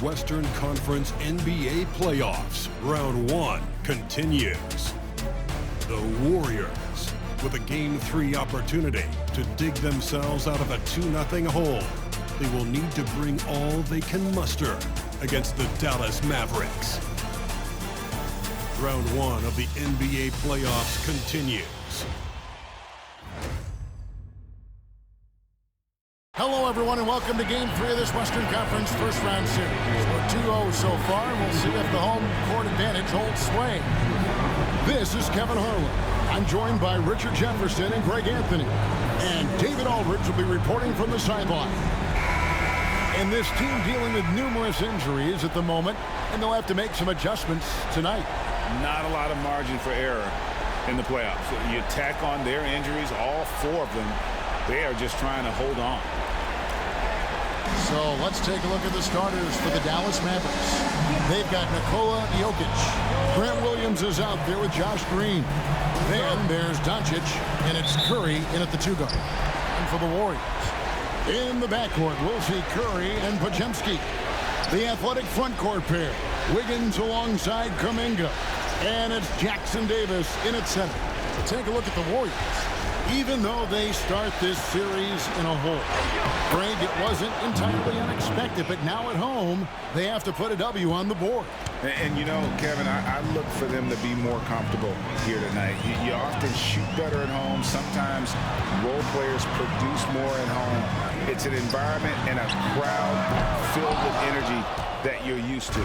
Western Conference NBA playoffs. Round 1 continues. The Warriors, with a Game 3 opportunity to dig themselves out of a 2-0 hole. They will need to bring all they can muster against the Dallas Mavericks. Round 1 of the NBA playoffs continues. Hello, everyone, and welcome to Game 3 of this Western Conference first-round series. We're 2-0 so far, and we'll see if the home court advantage holds sway. This is Kevin Harlan. I'm joined by Richard Jefferson and Greg Anthony. And David Aldridge will be reporting from the sideline. And this team dealing with numerous injuries at the moment, and they'll have to make some adjustments tonight. Not a lot of margin for error in the playoffs. You tack on their injuries, all 4 of them. They are just trying to hold on. So let's take a look at the starters for the Dallas Mavericks. They've got Nikola Jokic. Grant Williams is out there with Josh Green. Then there's Doncic, and it's Curry in at the 2 guard. And for the Warriors, in the backcourt, we'll see Curry and Podziemski. The athletic front court pair, Wiggins alongside Kuminga. And it's Jackson Davis in at center. Take a look at the Warriors. Even though they start this series in a hole, Greg, it wasn't entirely unexpected, but now at home, they have to put a W on the board. And you know, Kevin, I look for them to be more comfortable here tonight. You often shoot better at home. Sometimes role players produce more at home. It's an environment and a crowd filled with energy that you're used to.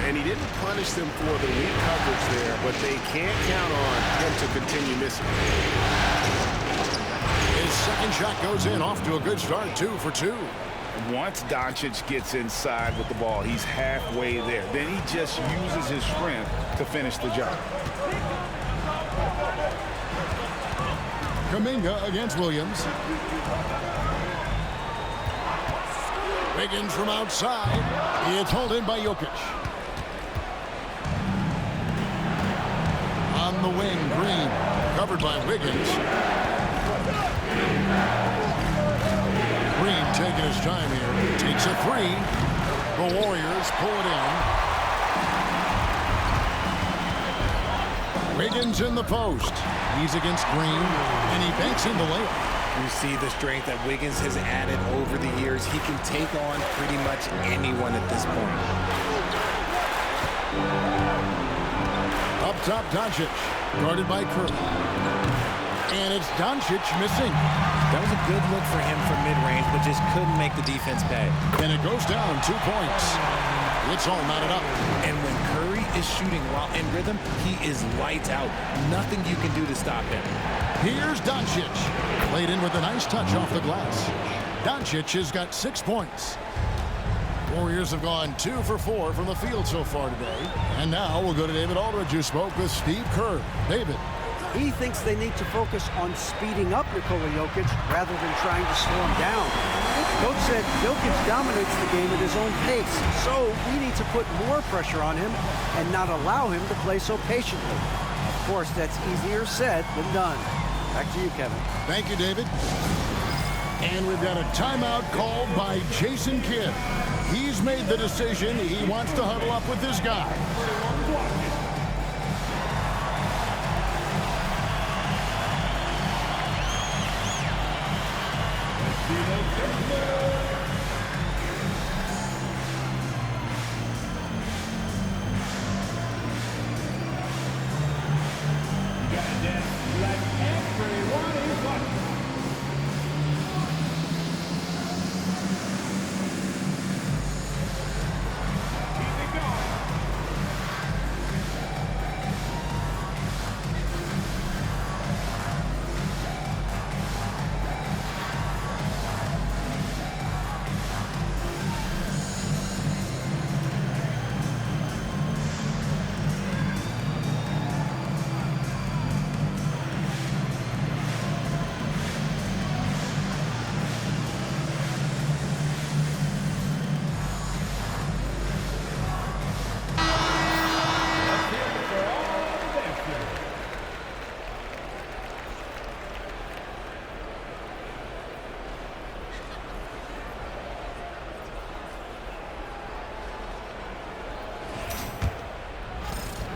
And he didn't punish them for the weak coverage there, but they can't count on him to continue missing. His second shot goes in, off to a good start, 2 for 2. Once Doncic gets inside with the ball, he's halfway there. Then he just uses his strength to finish the job. Kuminga against Williams. Wiggins from outside. It's hauled in by Jokic. On the wing, Green. Covered by Wiggins. Green taking his time here. Takes a 3. The Warriors pull it in. Wiggins in the post. He's against Green, and he banks in the layup. You see the strength that Wiggins has added over the years. He can take on pretty much anyone at this point. Up top, Doncic, guarded by Curry. And it's Doncic missing. That was a good look for him from mid-range, but just couldn't make the defense pay. And it goes down 2 points. It's all knotted up. And when Curry is shooting while in rhythm, he is lights out. Nothing you can do to stop him. Here's Doncic. Played in with a nice touch off the glass. Doncic has got 6 points. Warriors have gone 2 for 4 from the field so far today. And now we'll go to David Aldridge, who spoke with Steve Kerr. David. He thinks they need to focus on speeding up Nikola Jokic rather than trying to slow him down. Coach said Jokic dominates the game at his own pace, so we need to put more pressure on him and not allow him to play so patiently. Of course, that's easier said than done. Back to you, Kevin. Thank you, David. And we've got a timeout called by Jason Kidd. He's made the decision. He wants to huddle up with this guy.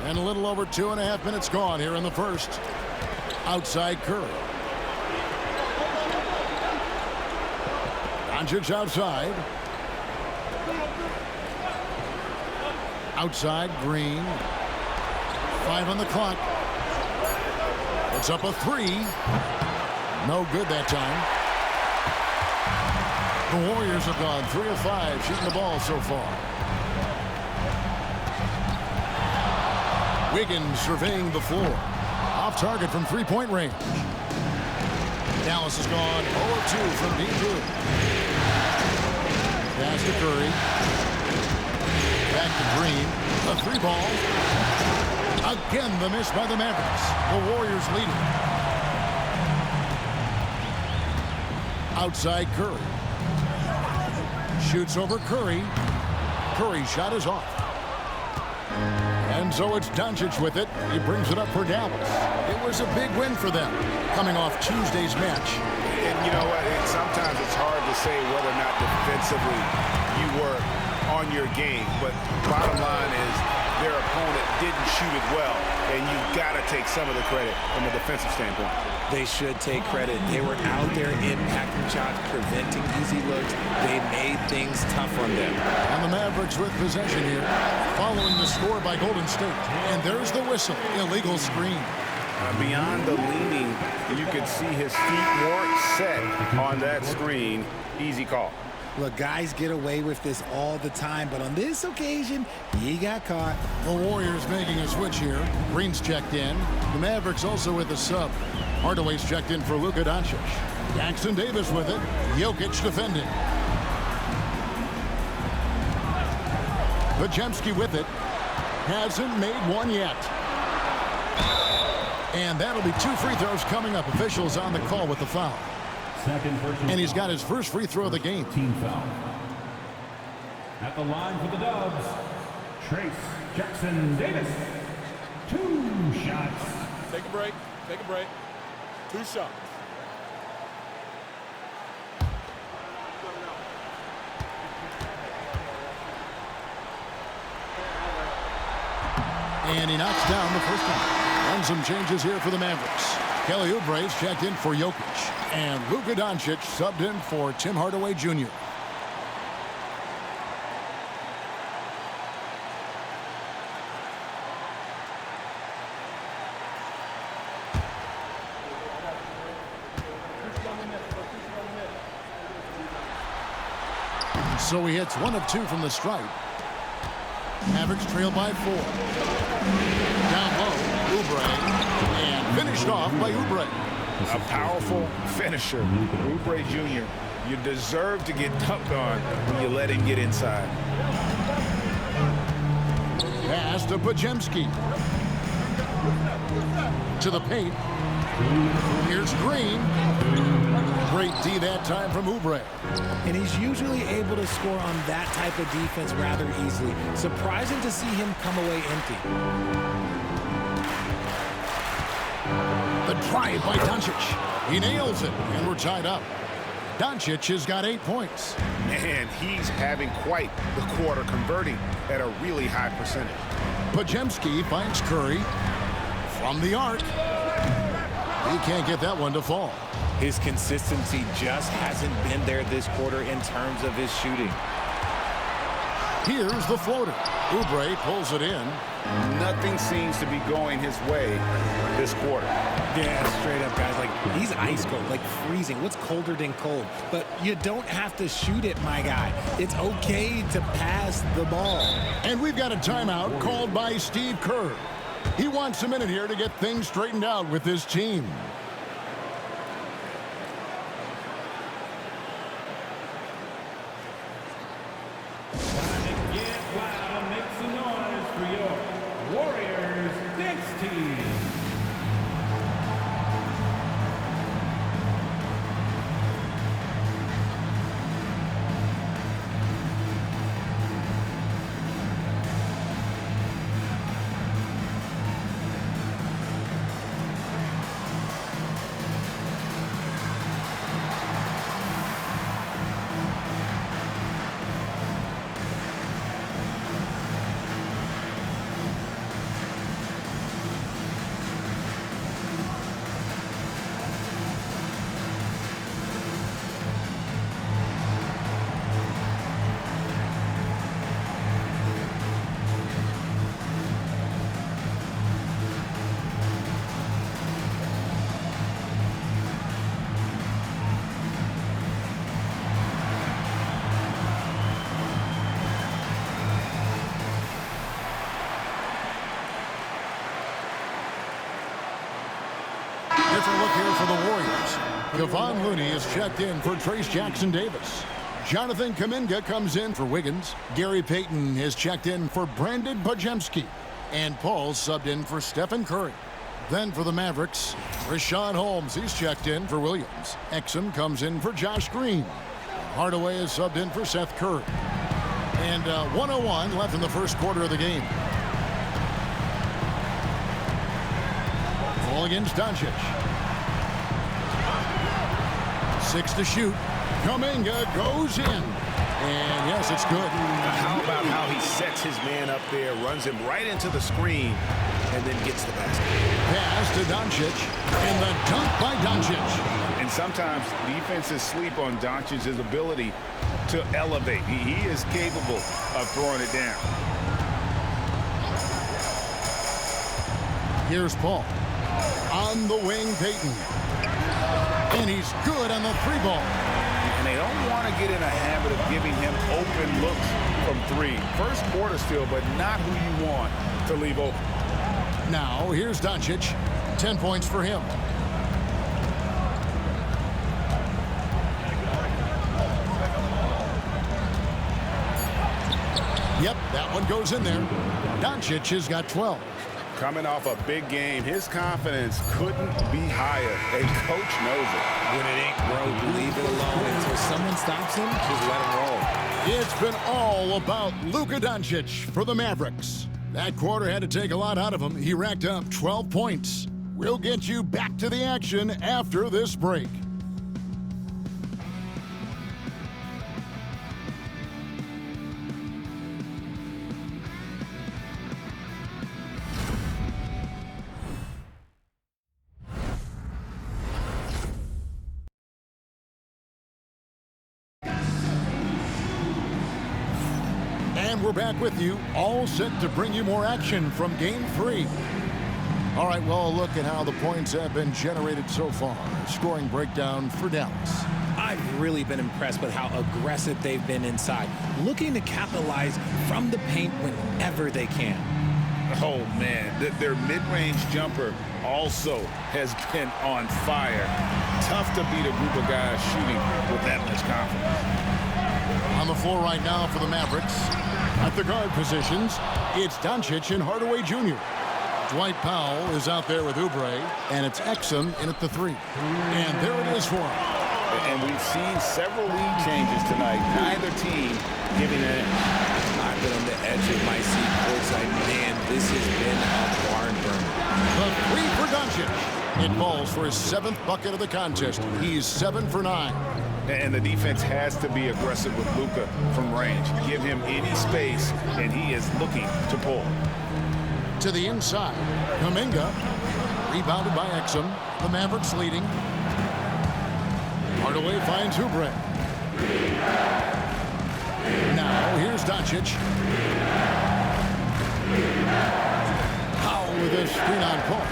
And a little over 2.5 minutes gone here in the first. Outside Curry. Doncic outside. Outside Green. 5 on the clock. It's up a 3. No good that time. The Warriors have gone 3 of 5 shooting the ball so far. Wiggins surveying the floor. Off target from three-point range. Dallas has gone 0 of 2 from deep two. Pass to Curry. Back to Green. A 3 ball. Again, the miss by the Mavericks. The Warriors leading. Outside Curry. Shoots over Curry. Curry's shot is off. And so it's Doncic with it. He brings it up for Dallas. It was a big win for them, coming off Tuesday's match. And you know what? Sometimes it's hard to say whether or not defensively you were on your game. But bottom line is their opponent didn't shoot it well. And you've got to take some of the credit from a defensive standpoint. They should take credit. They were out there impacting shots, preventing easy looks. They made things tough on them. And the Mavericks with possession here, following the score by Golden State. And there's the whistle. Illegal screen. Beyond the leaning, you could see his feet weren't set on that screen. Easy call. Look, guys get away with this all the time, but on this occasion, he got caught. The Warriors making a switch here. Green's checked in. The Mavericks also with a sub. Hardaway's checked in for Luka Doncic. Jackson Davis with it. Jokic defending. Podziemski with it. Hasn't made one yet. And that'll be 2 free throws coming up. Officials on the call with the foul. And he's got his first free throw of the game. Team foul. At the line for the Dubs, Trace Jackson Davis. 2 shots. Take a break. Take a break. 2 shots. And he knocks down the first one. And some changes here for the Mavericks. Kelly Oubre's checked in for Jokic. And Luka Doncic subbed in for Tim Hardaway Jr. So he hits 1 of 2 from the stripe. Mavericks trail by 4. Down low, Oubre. And finished off by Oubre. A powerful finisher. Oubre Jr., you deserve to get dunked on when you let him get inside. Pass to Podziemski. To the paint. Here's Green. Great D that time from Oubre. And he's usually able to score on that type of defense rather easily. Surprising to see him come away empty. The drive by Doncic. He nails it, and we're tied up. Doncic has got 8 points. Man, he's having quite the quarter, converting at a really high percentage. Podziemski finds Curry from the arc. He can't get that one to fall. His consistency just hasn't been there this quarter in terms of his shooting. Here's the floater. Oubre pulls it in. Nothing seems to be going his way this quarter. Yeah, straight up, guys. Like, he's ice cold, like freezing. What's colder than cold? But you don't have to shoot it, my guy. It's okay to pass the ball. And we've got a timeout called by Steve Kerr. He wants a minute here to get things straightened out with his team. here for the Warriors. Kevon Looney is checked in for Trayce Jackson-Davis. Jonathan Kuminga comes in for Wiggins. Gary Payton is checked in for Brandon Podziemski. And Paul subbed in for Stephen Curry. Then for the Mavericks, Richaun Holmes, he's checked in for Williams. Exum comes in for Josh Green. Hardaway is subbed in for Seth Curry. And 1:01 left in the first quarter of the game. Ball against Doncic. 6 to shoot. Kuminga goes in. And yes, it's good. How about how he sets his man up there, runs him right into the screen, and then gets the basket. Pass to Doncic. And the dunk by Doncic. And sometimes defenses sleep on Doncic's ability to elevate. He is capable of throwing it down. Here's Paul. On the wing, Payton. And he's good on the 3-ball. And they don't want to get in a habit of giving him open looks from 3. First quarter still, but not who you want to leave open. Now, here's Doncic. 10 points for him. Yep, that one goes in there. Doncic has got 12. Coming off a big game, his confidence couldn't be higher, and coach knows it. When it ain't broke, leave it alone until someone stops him. Just let him roll. It's been all about Luka Doncic for the Mavericks. That quarter had to take a lot out of him. He racked up 12 points. We'll get you back to the action after this break. And we're back with you, all set to bring you more action from Game 3. All right, well, a look at how the points have been generated so far. Scoring breakdown for Dallas. I've really been impressed with how aggressive they've been inside, looking to capitalize from the paint whenever they can. Oh, man, their mid-range jumper also has been on fire. Tough to beat a group of guys shooting with that much confidence. On the floor right now for the Mavericks, at the guard positions, it's Doncic and Hardaway Jr. Dwight Powell is out there with Oubre, and it's Exum in at the 3. And there it is for him. And we've seen several lead changes tonight. Neither team giving in. I've been on the edge of my seat courtside. Man, this has been a barn burner. The 3 for Doncic. It falls for his 7th bucket of the contest. He's 7 for 9. And the defense has to be aggressive with Luka from range. Give him any space, and he is looking to pull. To the inside, Kuminga, rebounded by Exum. The Mavericks leading. Hardaway finds Oubre. Now, here's Doncic. Powell with a screen on Paul.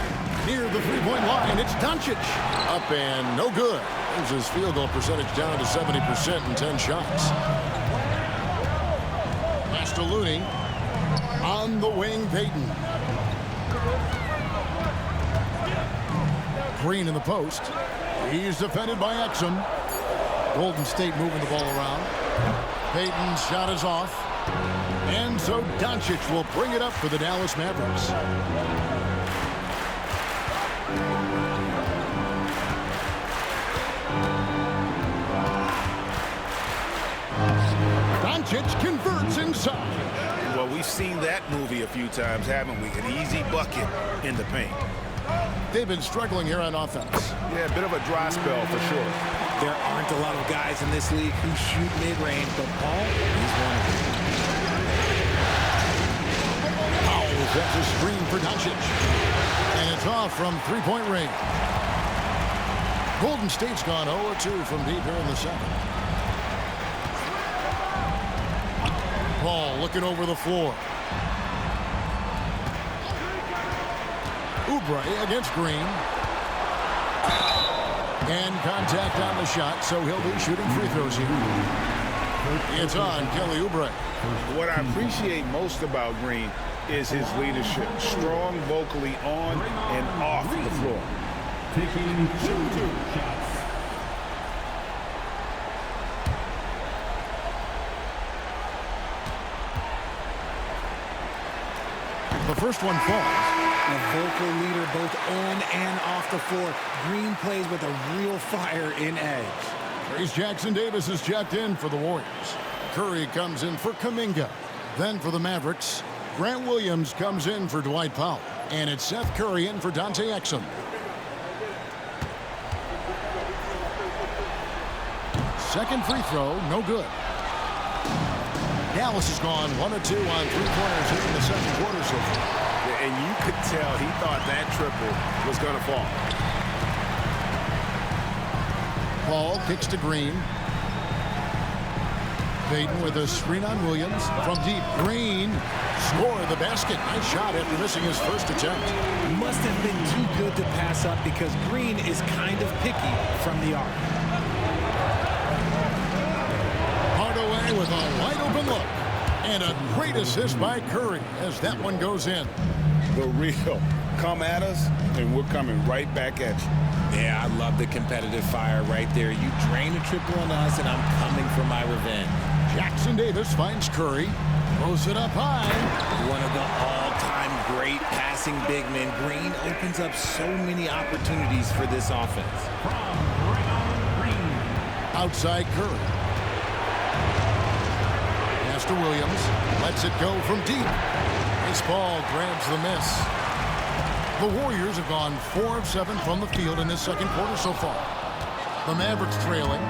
Near the 3-point line, it's Doncic. Up and no good. There's his field goal percentage down to 70% in 10 shots. Pass to Looney. On the wing, Payton. Green in the post. He's defended by Exum. Golden State moving the ball around. Payton's shot is off. And so Doncic will bring it up for the Dallas Mavericks. Doncic converts inside. Well, we've seen that movie a few times, haven't we? An easy bucket in the paint. They've been struggling here on offense. Yeah, a bit of a dry spell for sure. There aren't a lot of guys in this league who shoot mid-range, but Paul, he's one of them. Powell sets a screen for Doncic. And it's off from 3-point range. Golden State's gone 0-2 from deep here in the 2nd. Paul looking over the floor. Oubre against Green. And contact on the shot, so he'll be shooting free throws here. It's on Kelly Oubre. What I appreciate most about Green is his leadership. Strong vocally on and off the floor. taking two shots. The first one falls. A vocal leader both on and off the floor. Green plays with a real fire in edge. Trayce Jackson-Davis is checked in for the Warriors. Curry comes in for Kuminga. Then for the Mavericks, Grant Williams comes in for Dwight Powell. And it's Seth Curry in for Dante Exum. Second free throw, no good. Dallas has gone 1 of 2 on three-pointers here in the second quarter so far. And you could tell he thought that triple was going to fall. Paul kicks to Green. Payton with a screen on Williams. From deep, Green scored the basket. Nice shot after missing his first attempt. Must have been too good to pass up because Green is kind of picky from the arc. Hardaway with a wide open look. And a great assist by Curry as that one goes in. The real come at us, and we're coming right back at you. Yeah, I love the competitive fire right there. You drain a triple on us, and I'm coming for my revenge. Jackson-Davis finds Curry. Throws it up high. One of the all-time great passing big men. Green opens up so many opportunities for this offense. From Draymond Green. Outside Curry. Pass to Williams. Lets it go from deep. This ball grabs the miss. The Warriors have gone 4 of 7 from the field in this second quarter so far. The Mavericks trailing.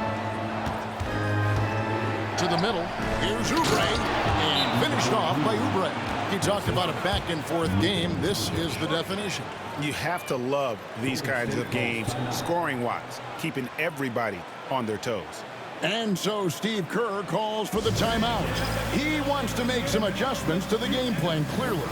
To the middle. Here's Oubre. And finished off by Oubre. He talked about a back-and-forth game. This is the definition. You have to love these kinds of games, scoring-wise, keeping everybody on their toes. And so Steve Kerr calls for the timeout. He wants to make some adjustments to the game plan, clearly.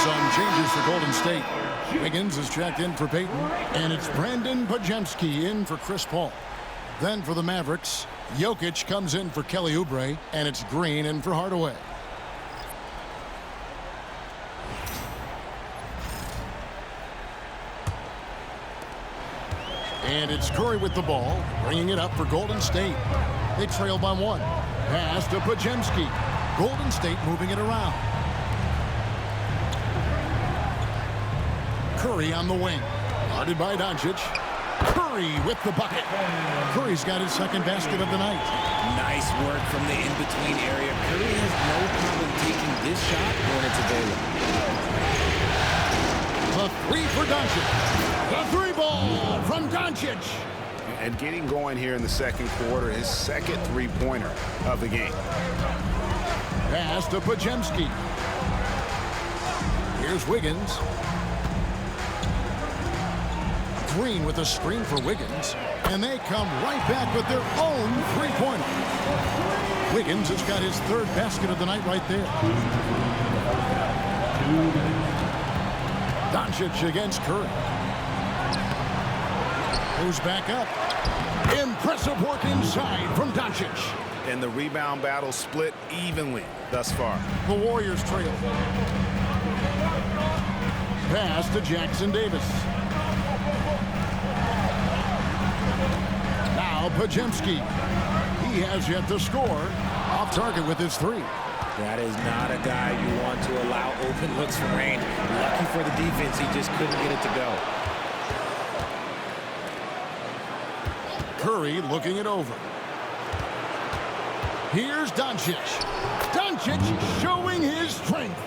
Some changes for Golden State. Wiggins is checked in for Payton. And it's Brandon Podziemski in for Chris Paul. Then for the Mavericks, Jokic comes in for Kelly Oubre. And it's Green in for Hardaway. And it's Curry with the ball, bringing it up for Golden State. They trail by 1. Pass to Podziemski. Golden State moving it around. Curry on the wing. Guarded by Doncic. Curry with the bucket. Curry's got his second basket of the night. Nice work from the in-between area. Curry has no problem taking this shot when it's available. The three for Doncic. The three ball from Doncic. And getting going here in the second quarter, his second three-pointer of the game. Pass to Podziemski. Here's Wiggins. Green with a screen for Wiggins. And they come right back with their own three-pointer. Wiggins has got his third basket of the night right there. Doncic against Curry. Goes back up. Impressive work inside from Doncic. And the rebound battle split evenly thus far. The Warriors trail. Pass to Jackson-Davis. Now Podziemski. He has yet to score. Off target with his three. That is not a guy you want to allow open looks for range. Lucky for the defense, he just couldn't get it to go. Curry looking it over. Here's Doncic. Doncic showing his strength.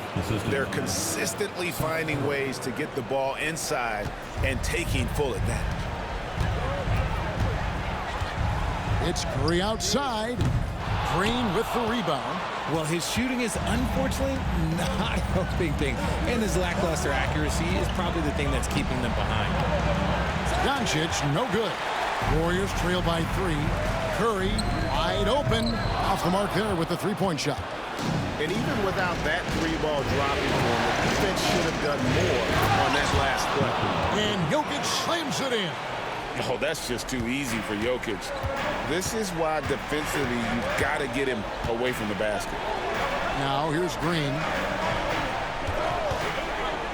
They're consistently finding ways to get the ball inside and taking full advantage. It's Curry outside. Green with the rebound. Well, his shooting is unfortunately not helping things, and his lackluster accuracy is probably the thing that's keeping them behind. Doncic, no good. Warriors trail by 3. Curry wide open. Off the mark there with the three-point shot. And even without that three-ball dropping for him, the defense should have done more on that last play. And Jokic slams it in. Oh, that's just too easy for Jokic. This is why defensively you've got to get him away from the basket. Now here's Green.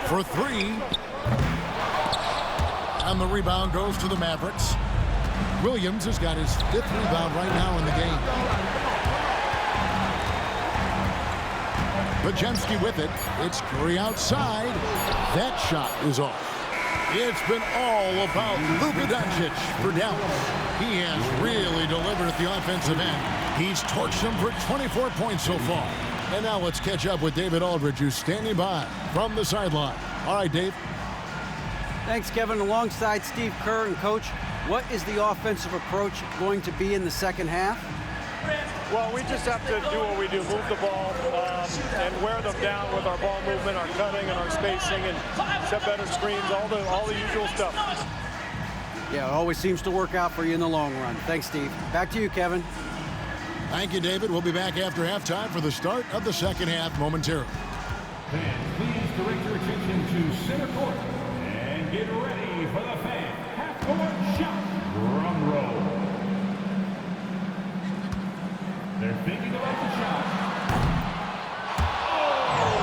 For 3. And the rebound goes to the Mavericks. Williams has got his 5th rebound right now in the game. Podziemski with it. It's Curry outside. That shot is off. It's been all about Luka Doncic for Dallas. He has really delivered at the offensive end. He's torched them for 24 points so far. And now let's catch up with David Aldridge, who's standing by from the sideline. All right, Dave. Thanks, Kevin. Alongside Steve Kerr and Coach, what is the offensive approach going to be in the second half? Well, we just have to do what we do, move the ball and wear them down with our ball movement, our cutting, and our spacing, and set better screens, all the usual stuff. Yeah, it always seems to work out for you in the long run. Thanks, Steve. Back to you, Kevin. Thank you, David. We'll be back after halftime for the start of the second half momentarily. Fans, please direct your attention to center court and get ready for the fan half-court shot. Drum roll. They're thinking about the shot. Oh!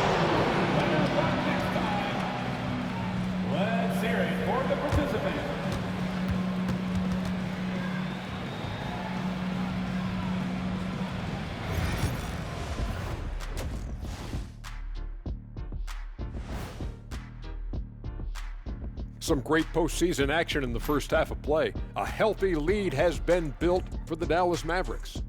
Better luck next time. Let's hear it for the participant. Some great postseason action in the first half of play. A healthy lead has been built for the Dallas Mavericks.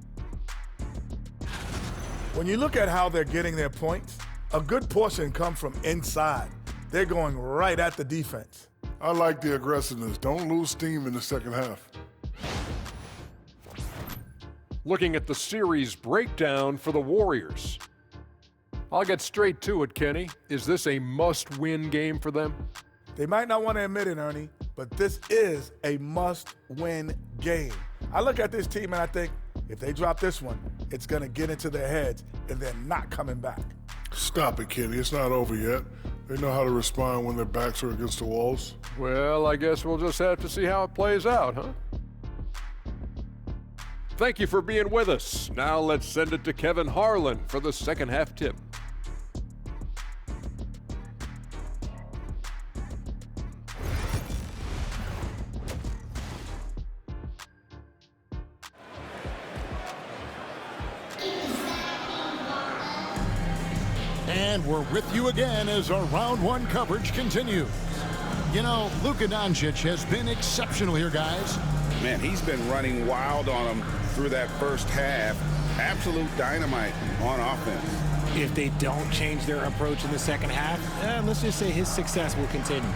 When you look at how they're getting their points, a good portion come from inside. They're going right at the defense. I like the aggressiveness. Don't lose steam in the second half. Looking at the series breakdown for the Warriors. I'll get straight to it, Kenny. Is this a must-win game for them? They might not want to admit it, Ernie, but this is a must-win game. I look at this team and I think, if they drop this one, it's going to get into their heads and they're not coming back. Stop it, Kenny. It's not over yet. They know how to respond when their backs are against the walls. Well, I guess we'll just have to see how it plays out, huh? Thank you for being with us. Now let's send it to Kevin Harlan for the second half tip. And we're with you again as our round one coverage continues. You know, Luka Doncic has been exceptional here, guys. Man, he's been running wild on them through that first half. Absolute dynamite on offense. If they don't change their approach in the second half, let's just say his success will continue.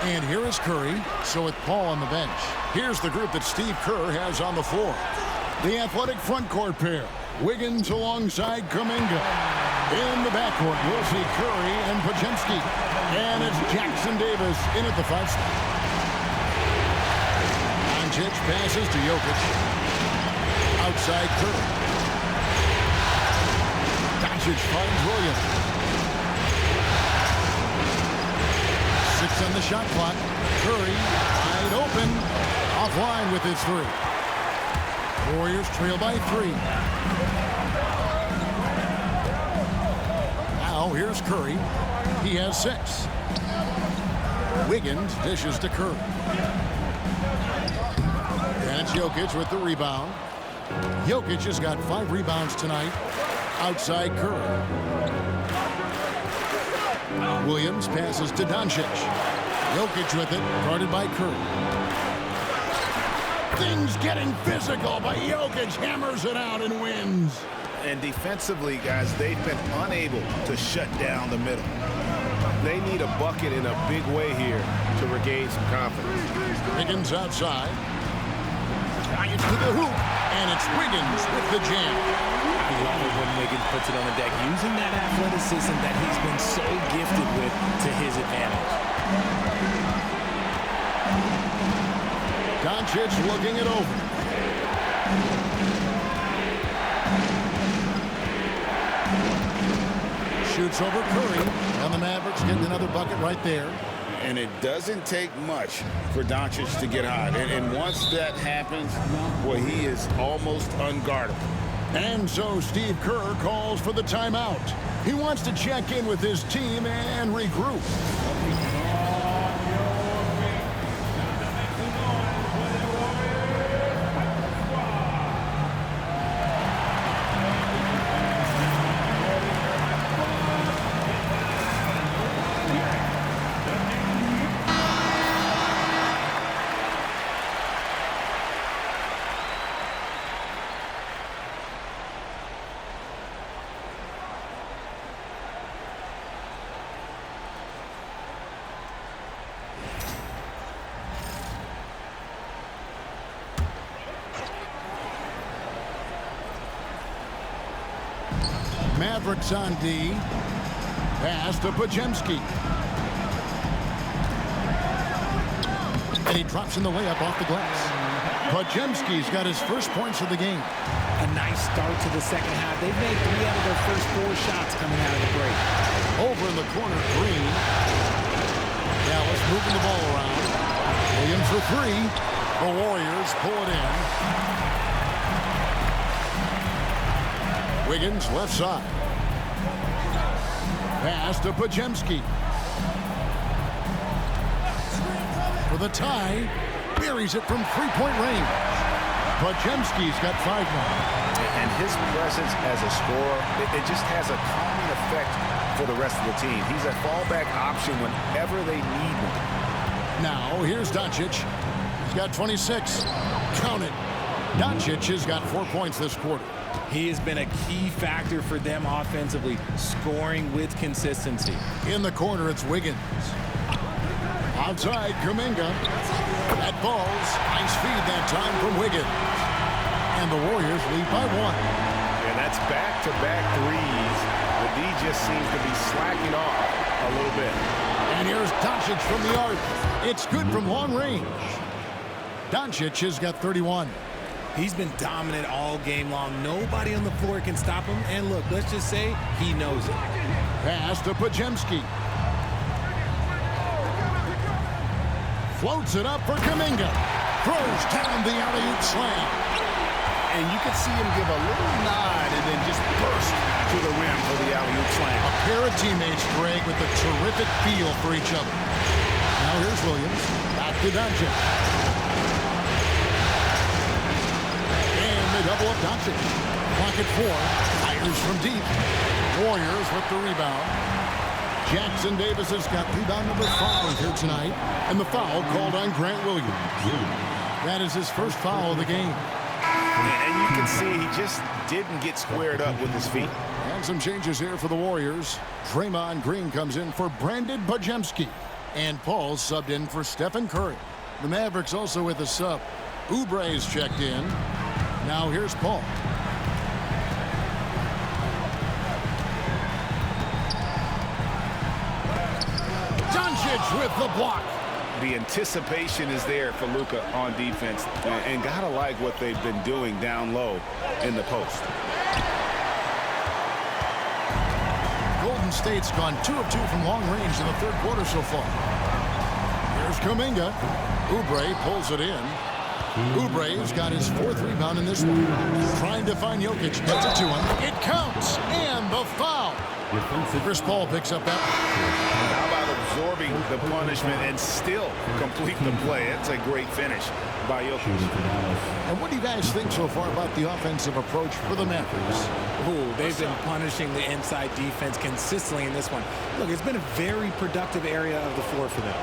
And here is Curry. So with Paul on the bench, here's the group that Steve Kerr has on the floor. The athletic front court pair. Wiggins alongside Kuminga. In the backcourt, we'll see Curry and Podziemski. And it's Jackson Davis in at the 5 spot. Doncic passes to Jokic. Outside Curry. Doncic finds Williams. 6 on the shot clock. Curry wide open. Offline with his 3. Warriors trail by 3. Now here's Curry. He has 6. Wiggins dishes to Curry. And it's Jokic with the rebound. Jokic has got 5 rebounds tonight. Outside Curry. Williams passes to Doncic. Jokic with it, guarded by Curry. Things getting physical, but Jokic hammers it out and wins. And defensively, guys, they've been unable to shut down the middle. They need a bucket in a big way here to regain some confidence. Wiggins outside. It's to the hoop, and it's Wiggins with the jam. I love it when Wiggins puts it on the deck, using that athleticism that he's been so gifted with to his advantage. Doncic looking it over. Shoots over Curry, and the Mavericks getting another bucket right there. And it doesn't take much for Doncic to get hot. And once that happens, well, he is almost unguardable. And so Steve Kerr calls for the timeout. He wants to check in with his team and regroup. Mavericks on D. Pass to Podziemski. And he drops in the layup off the glass. Podziemski's got his first points of the game. A nice start to the second half. They've made 3 out of their first 4 shots coming out of the break. Over in the corner, Green. Dallas moving the ball around. Williams for 3. The Warriors pull it in. Wiggins left side. Pass to Podziemski. For the tie. Buries it from 3-point range. Podziemski's got 5 now. And his presence as a scorer, it just has a calming effect for the rest of the team. He's a fallback option whenever they need one. Now, here's Doncic. He's got 26. Count it. Doncic has got 4 points this quarter. He has been a key factor for them offensively, scoring with consistency. In the corner, it's Wiggins. Outside, Kuminga. That falls. Nice feed that time from Wiggins. And the Warriors lead by 1. And that's back-to-back threes. The D just seems to be slacking off a little bit. And here's Doncic from the arc. It's good from long range. Doncic has got 31. He's been dominant all game long. Nobody on the floor can stop him. And look, let's just say he knows it. Pass to Podziemski. Floats it up for Kuminga. Throws down the alley-oop slam. And you can see him give a little nod and then just burst to the rim for the alley-oop slam. A pair of teammates, Greg, with a terrific feel for each other. Now here's Williams. Back to Doncic. Double up Doncic. Clock at 4. Fires from deep. Warriors with the rebound. Jackson Davis has got rebound number 5 here tonight. And the foul called on Grant Williams. That is his first foul of the game. And you can see he just didn't get squared up with his feet. And some changes here for the Warriors. Draymond Green comes in for Brandon Podziemski. And Paul subbed in for Stephen Curry. The Mavericks also with a sub. Oubre's checked in. Now here's Paul. Doncic with the block. The anticipation is there for Luka on defense, and gotta like what they've been doing down low in the post. Golden State's gone 2 of 2 from long range in the third quarter so far. Here's Kuminga. Oubre pulls it in. Oubre's got his 4th rebound in this one. Trying to find Jokic. Gets it to him. It counts. And the foul. Chris Paul picks up that. How about absorbing the punishment and still complete the play? That's a great finish by Jokic. And what do you guys think so far about the offensive approach for the Mavericks? Ooh, they've been punishing the inside defense consistently in this one. Look, it's been a very productive area of the floor for them.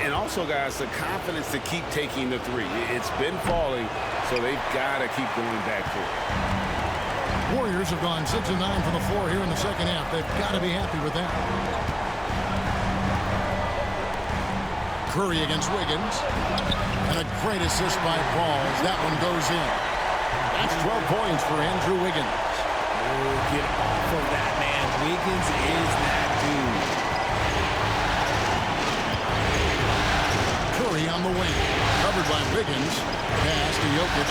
And also, guys, the confidence to keep taking the three. It's been falling, so they've got to keep going back to it. Warriors have gone 6 of 9 from the floor here in the second half. They've got to be happy with that. Curry against Wiggins. And a great assist by Paul as that one goes in. That's 12 points for Andrew Wiggins. Oh, get off of that, man. Wiggins is that dude. Curry on the wing. Covered by Wiggins. Pass to Jokic.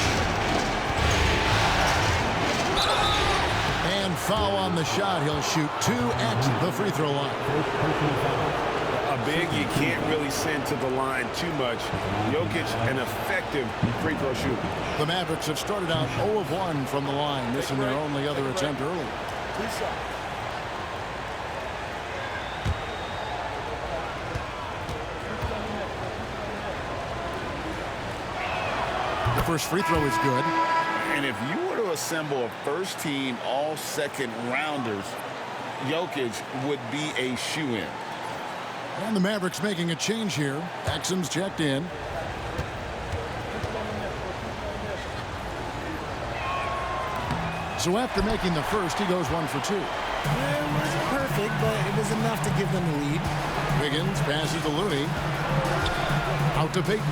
And foul on the shot. He'll shoot 2 at the free throw line. A big you can't really send to the line too much. Jokic, an effective free throw shooter. The Mavericks have started out 0 of 1 from the line, missing their only other attempt early. The first free throw is good. And if you were to assemble a first-team all-second rounders, Jokic would be a shoo-in. And the Mavericks making a change here. Exum's checked in. So after making the first, he goes 1 for 2. It wasn't perfect, but it was enough to give them the lead. Wiggins passes to Looney. Out to Payton.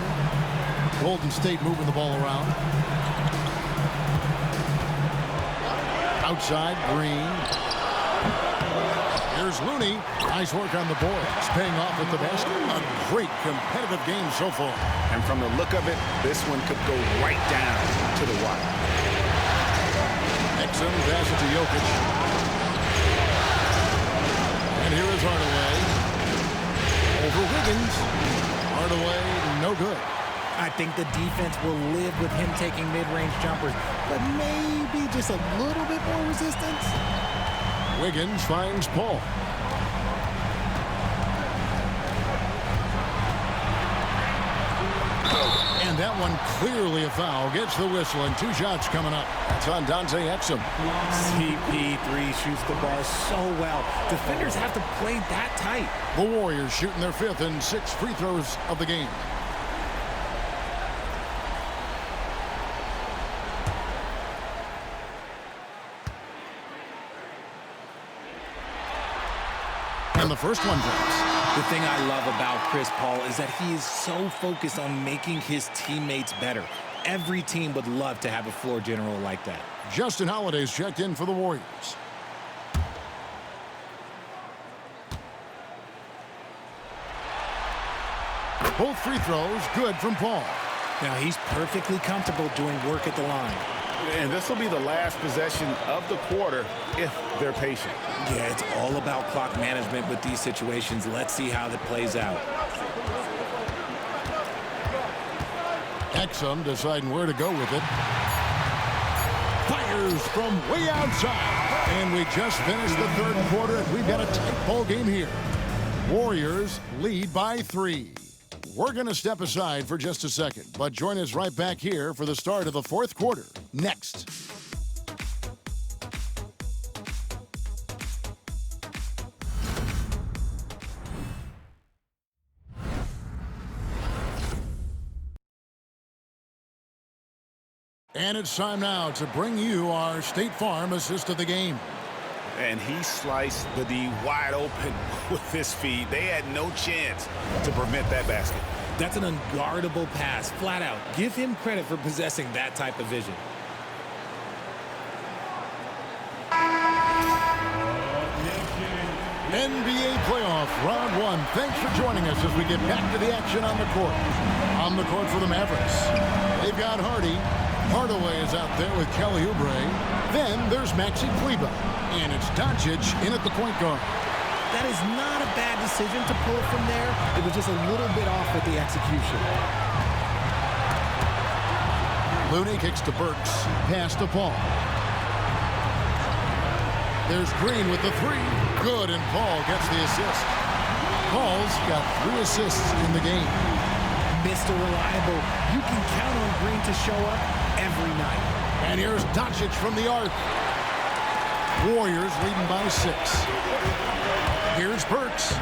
Golden State moving the ball around. Outside, Green. Here's Looney. Nice work on the boards. Paying off with the basket. A great competitive game so far. And from the look of it, this one could go right down to the wire. Exum passes to Jokic. And here is Hardaway. Over Wiggins. Hardaway, no good. I think the defense will live with him taking mid-range jumpers, but maybe just a little bit more resistance. Wiggins finds Paul. And that one clearly a foul. Gets the whistle and 2 shots coming up. That's on Dante Exum. CP3 shoots the ball so well. Defenders have to play that tight. The Warriors shooting their 5th and 6th free throws of the game. And the first one drops. The thing I love about Chris Paul is that he is so focused on making his teammates better. Every team would love to have a floor general like that. Justin Holiday's checked in for the Warriors. Both free throws good from Paul. Now he's perfectly comfortable doing work at the line. And this will be the last possession of the quarter if they're patient. Yeah, it's all about clock management with these situations. Let's see how that plays out. Exum deciding where to go with it. Fires from way outside. And we just finished the 3rd quarter, and we've got a tight ball game here. Warriors lead by 3. We're going to step aside for just a second, but join us right back here for the start of the 4th quarter. Next. And it's time now to bring you our State Farm assist of the game. And he sliced the D wide open with his feet. They had no chance to prevent that basket. That's an unguardable pass, flat out. Give him credit for possessing that type of vision. NBA playoff round 1. Thanks for joining us as we get back to the action on the court. On the court for the Mavericks. They've got Hardy. Hardaway is out there with Kelly Oubre. Then there's Maxi Kleber. And it's Doncic in at the point guard. That is not a bad decision to pull it from there. It was just a little bit off with the execution. Looney kicks to Burks. Pass to Paul. There's Green with the 3. Good, and Paul gets the assist. Paul's got 3 assists in the game. Mr. Reliable. You can count on Green to show up every night. And here's Doncic from the arc. Warriors leading by 6. Here's Burks.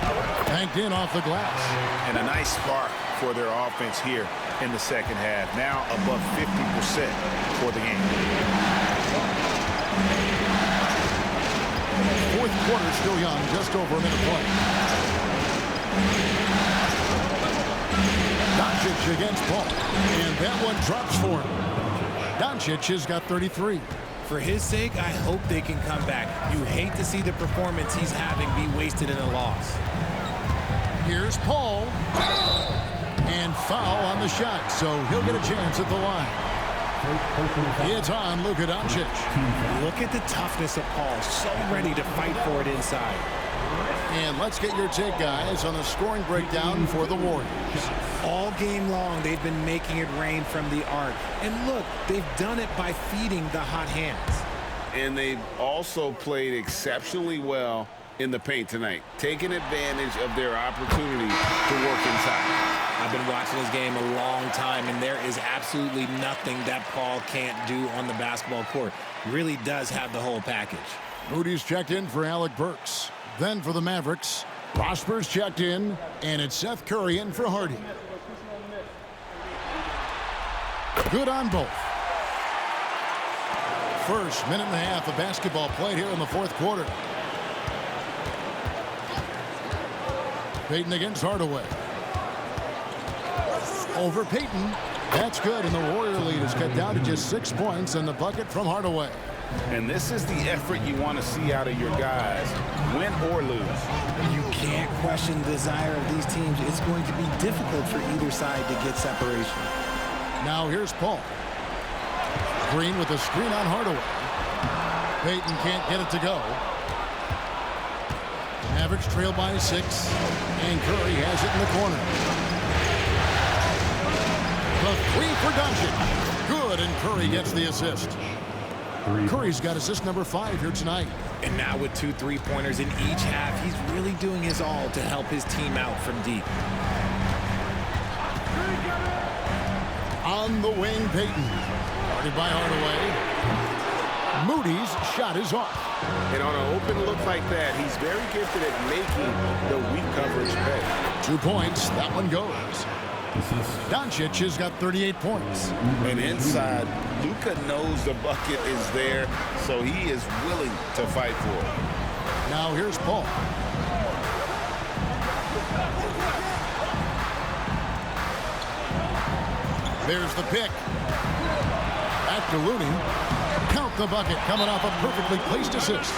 Banked in off the glass. And a nice spark for their offense here in the second half. Now above 50% for the game. Fourth quarter still young, just over a minute play. Doncic against Paul. And that one drops for him. Doncic has got 33. For his sake, I hope they can come back. You hate to see the performance he's having be wasted in a loss. Here's Paul. And foul on the shot, so he'll get a chance at the line. It's on Luka Doncic. Look at the toughness of Paul. So ready to fight for it inside. And let's get your take, guys, on the scoring breakdown for the Warriors. All game long, they've been making it rain from the arc. And look, they've done it by feeding the hot hands. And they've also played exceptionally well in the paint tonight, taking advantage of their opportunity to work inside. I've been watching this game a long time, and there is absolutely nothing that Paul can't do on the basketball court. Really does have the whole package. Moody's checked in for Alec Burks. Then for the Mavericks, Prosper's checked in, and it's Seth Curry in for Hardy. Good on both. First minute and a half of basketball played here in the fourth quarter. Payton against Hardaway. Over Payton. That's good, and the Warrior lead is cut down to just 6 points and the bucket from Hardaway. And this is the effort you want to see out of your guys, win or lose. You can't question the desire of these teams. It's going to be difficult for either side to get separation. Now here's Paul. Green with a screen on Hardaway. Payton can't get it to go. Mavericks trail by 6, and Curry has it in the corner. The 3 for Doncic. Good, and Curry gets the assist. Curry's got assist number 5 here tonight. And now with 2 3-pointers in each half, he's really doing his all to help his team out from deep. On the wing, Payton. Guarded by Hardaway. Moody's shot is off. And on an open look like that, he's very gifted at making the weak coverage pay. 2 points. That one goes. Doncic has got 38 points. And inside, Luka knows the bucket is there, so he is willing to fight for it. Now here's Paul. There's the pick. Back to Looney. Count the bucket, coming off a perfectly placed assist.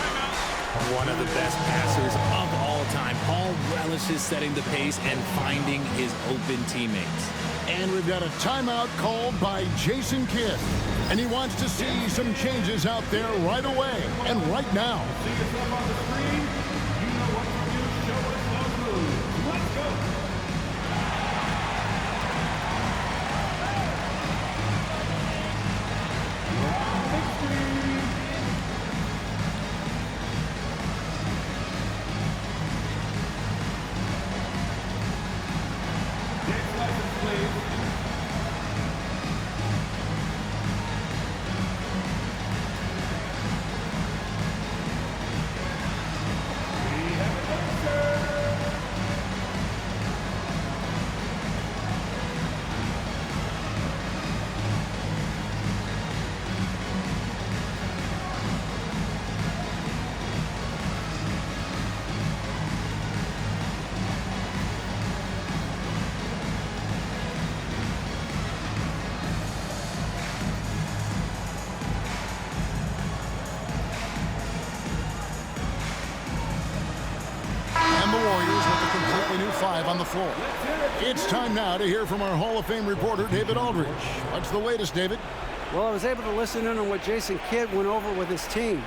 One of the best passers of all time. Paul relishes setting the pace and finding his open teammates. And we've got a timeout called by Jason Kidd. And he wants to see some changes out there right away and right now. On the floor. It's time now to hear from our Hall of Fame reporter, David Aldridge. What's the latest, David? Well, I was able to listen in on what Jason Kidd went over with his team.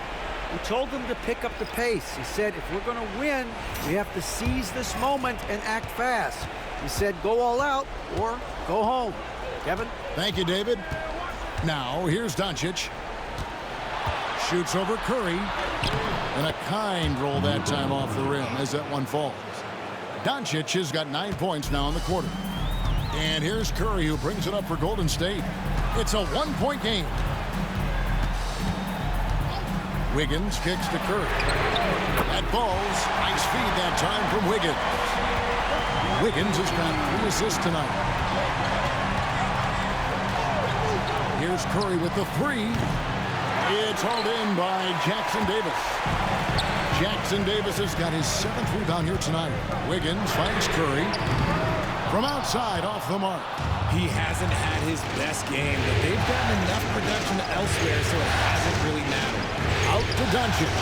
He told them to pick up the pace. He said, if we're going to win, we have to seize this moment and act fast. He said, go all out or go home. Kevin? Thank you, David. Now, here's Doncic. shoots over Curry. And a kind roll that time off the rim as that one falls. Doncic has got 9 points now in the quarter. And here's Curry, who brings it up for Golden State. It's a 1-point game. Wiggins kicks to Curry. That falls. Nice feed that time from Wiggins. Wiggins has got 3 assists tonight. Here's Curry with the 3. It's hauled in by Jackson Davis. Jackson Davis has got his 7th rebound here tonight. Wiggins finds Curry. From outside, off the mark. He hasn't had his best game, but they've gotten enough production elsewhere, so it hasn't really mattered. Out to Doncic.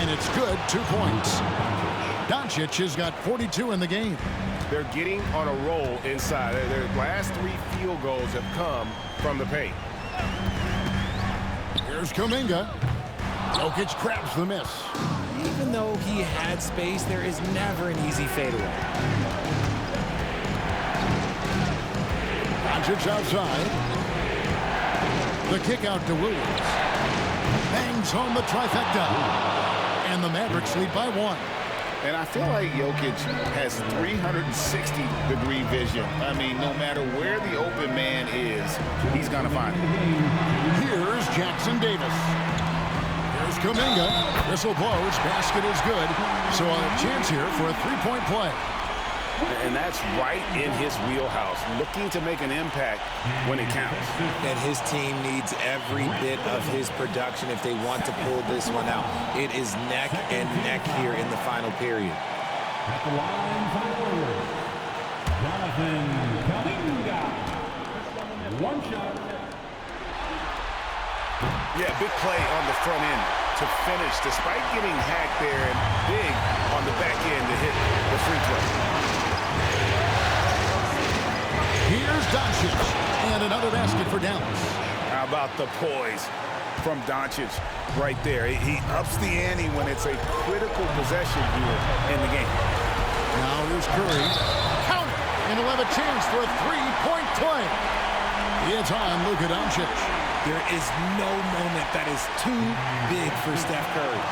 And it's good, 2 points. Doncic has got 42 in the game. They're getting on a roll inside. Their last 3 field goals have come from the paint. Here's Kuminga. Jokic grabs the miss. Even though he had space, there is never an easy fadeaway. Doncic outside. The kick out to Williams. Bangs home the trifecta. And the Mavericks lead by 1. And I feel like Jokic has 360-degree vision. I mean, no matter where the open man is, he's going to find it. Here's Jackson Davis. Here's Kuminga. Whistle blows. Basket is good. So a chance here for a 3-point play. And that's right in his wheelhouse, looking to make an impact when it counts. And his team needs every bit of his production if they want to pull this one out. It is neck and neck here in the final period. At the line for the Warriors, Jonathan Kuminga. 1 shot. Yeah, big play on the front end to finish, despite getting hacked there, and big on the back end to hit the free throw. Here's Doncic, and another basket for Dallas. How about the poise from Doncic right there? He ups the ante when it's a critical possession here in the game. Now here's Curry. Count it, and he'll have a chance for a 3-point play. It's on Luka Doncic. There is no moment that is too big for Steph Curry.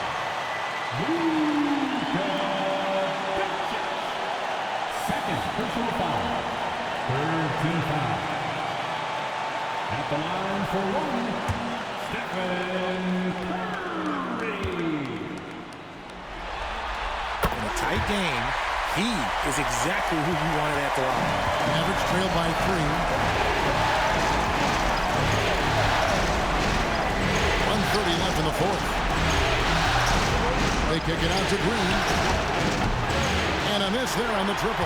Second personal foul. 13 foul. At the line for 1, Stephen Curry. In a tight game, he is exactly who you wanted at the line. Mavericks trailed by 3. 1:30 left in the 4th. They kick it out to Green. And a miss there on the triple.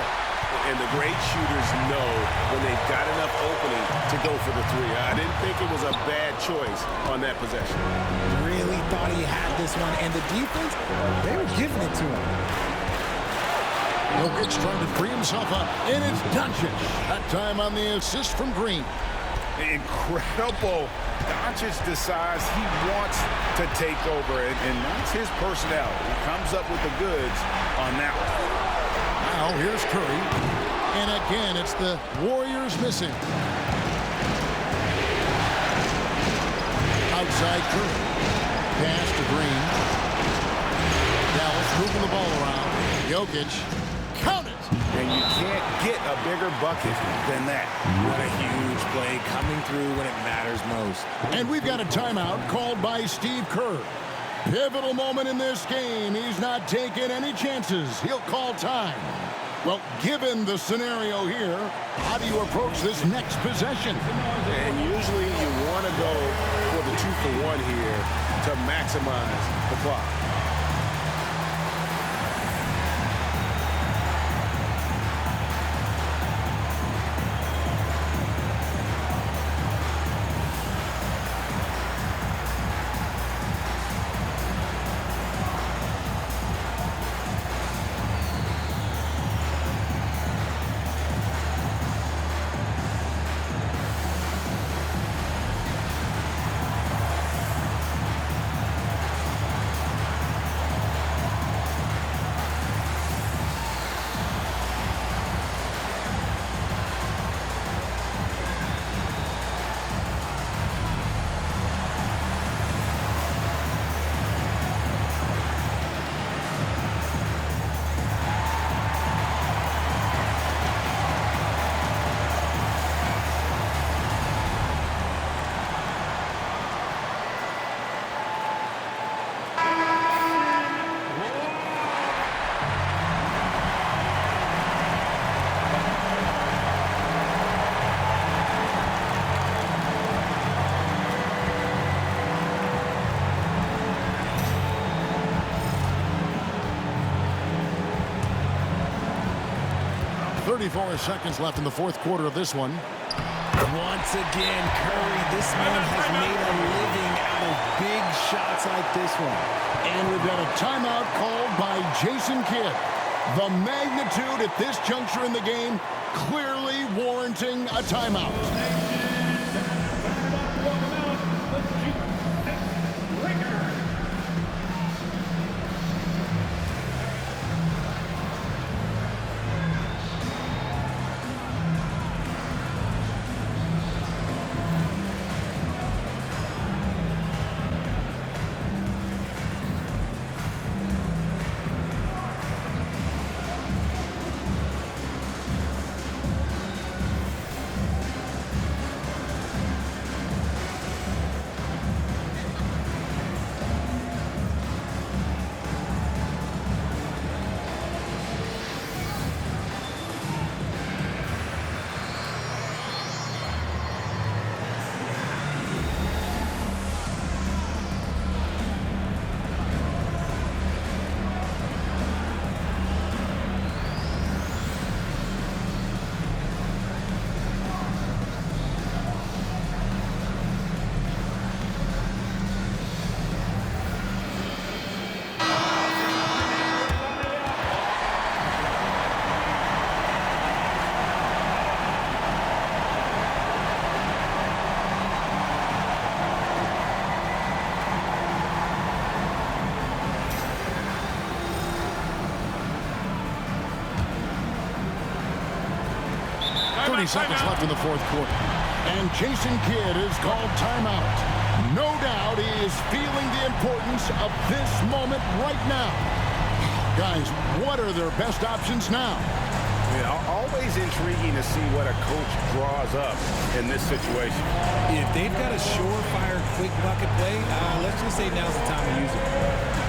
And the great shooters know when they've got enough opening to go for the 3. I didn't think it was a bad choice on that possession. Really thought he had this one, and the defense, they were giving it to him. Jokic trying to free himself up, and it's Doncic. That time on the assist from Green. Incredible. Doncic decides he wants to take over, and that's his personality. He comes up with the goods on that one. Now here's Curry. And again, it's the Warriors missing. Outside Curry. Pass to Green. Dallas moving the ball around. Jokic. Count it! And you can't get a bigger bucket than that. What a huge play coming through when it matters most. And we've got a timeout called by Steve Kerr. Pivotal moment in this game. He's not taking any chances. He'll call time. Well, given the scenario here, how do you approach this next possession? And usually you want to go for the 2-for-1 here to maximize the clock. 34 seconds left in the fourth quarter of this one. Once again, Curry, this man has made a living out of big shots like this one. And we've got a timeout called by Jason Kidd. The magnitude at this juncture in the game clearly warranting a timeout. Seconds left in the fourth quarter. And Jason Kidd is called timeout. No doubt he is feeling the importance of this moment right now. Guys, what are their best options now? Yeah, always intriguing to see what a coach draws up in this situation. If they've got a surefire quick bucket play, let's just say now's the time to use it.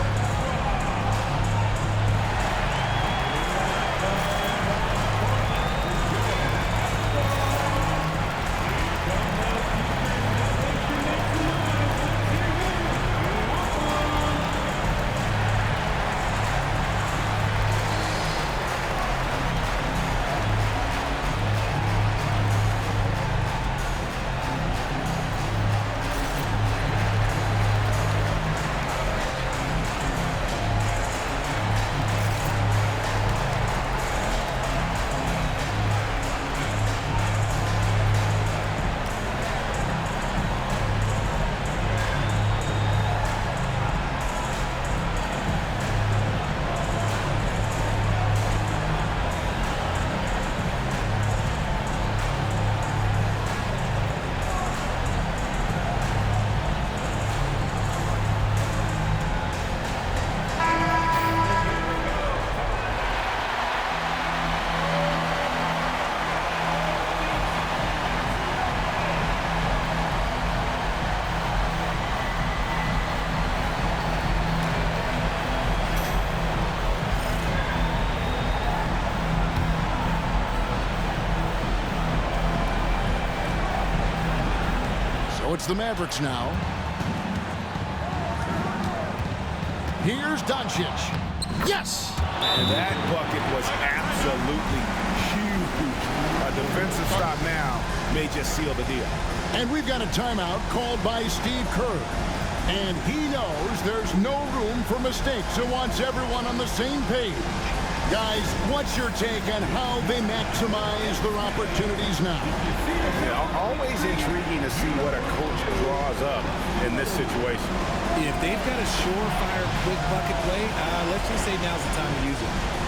It's the Mavericks now. Here's Doncic. Yes! And that bucket was absolutely huge. A defensive stop now may just seal the deal. And we've got a timeout called by Steve Kerr. And he knows there's no room for mistakes and wants everyone on the same page. Guys, what's your take on how they maximize their opportunities now? Yeah, always intriguing to see what a coach draws up in this situation. If they've got a surefire quick bucket play, let's just say now's the time to use it.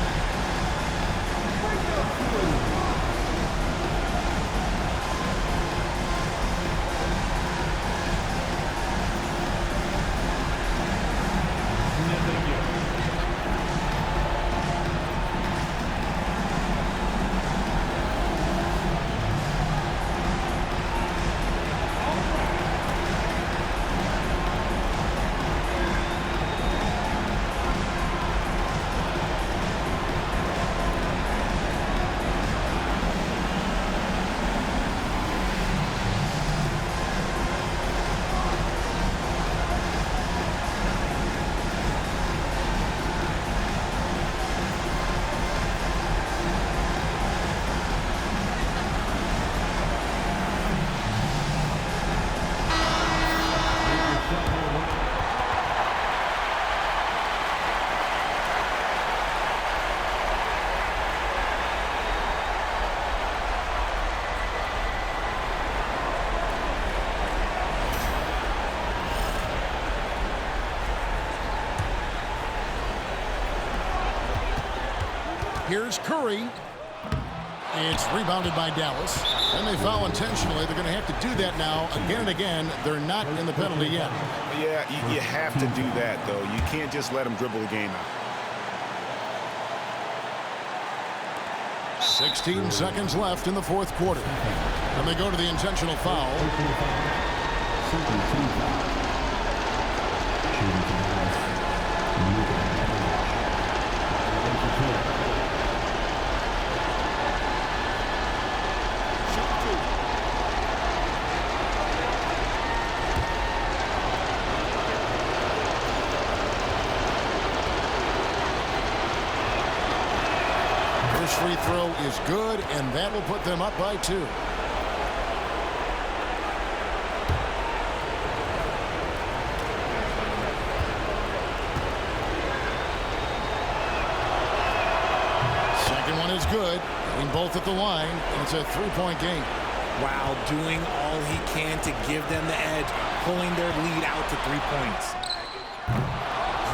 Here's Curry. It's rebounded by Dallas. And they foul intentionally. They're going to have to do that now again and again. They're not in the penalty yet. Yeah, you have to do that, though. You can't just let them dribble the game out. 16 seconds left in the fourth quarter. And they go to the intentional foul. First free throw is good, and that will put them up by 2. Second one is good. Getting both at the line, and it's a 3-point game. Wow, doing all he can to give them the edge, pulling their lead out to 3 points.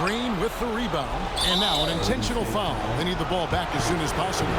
Green with the rebound, and now an intentional foul. They need the ball back as soon as possible.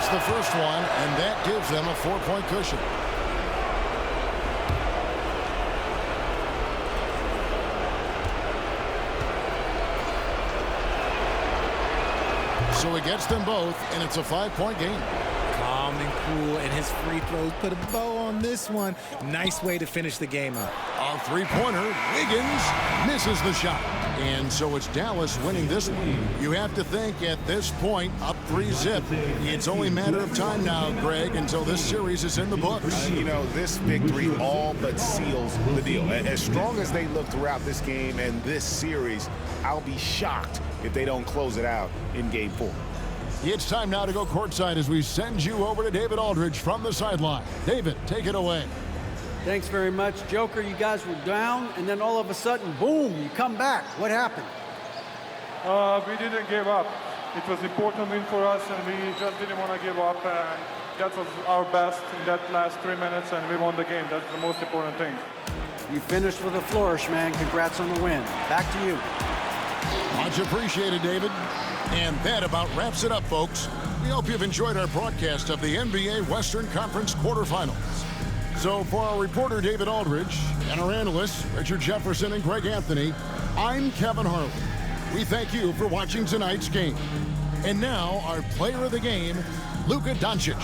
The first one, and that gives them a 4-point cushion. So he gets them both, and it's a 5-point game. Calm and cool, and his free throws put a bow on this one. Nice way to finish the game up. A three-pointer. Wiggins misses the shot. And so it's Dallas winning this one. You have to think at this point, up 3-zip. It's only a matter of time now, Greg, until this series is in the books. You know, this victory all but seals the deal. As strong as they look throughout this game and this series, I'll be shocked if they don't close it out in Game 4. It's time now to go courtside as we send you over to David Aldridge from the sideline. David, take it away. Thanks very much. Joker, you guys were down, and then all of a sudden, boom, you come back. What happened? We didn't give up. It was an important win for us, and we just didn't want to give up. And that was our best in that last 3 minutes, and we won the game. That's the most important thing. You finished with a flourish, man. Congrats on the win. Back to you. Much appreciated, David. And that about wraps it up, folks. We hope you've enjoyed our broadcast of the NBA Western Conference quarterfinals. So for our reporter, David Aldridge, and our analysts, Richard Jefferson and Greg Anthony, I'm Kevin Harlan. We thank you for watching tonight's game. And now, our player of the game, Luka Doncic.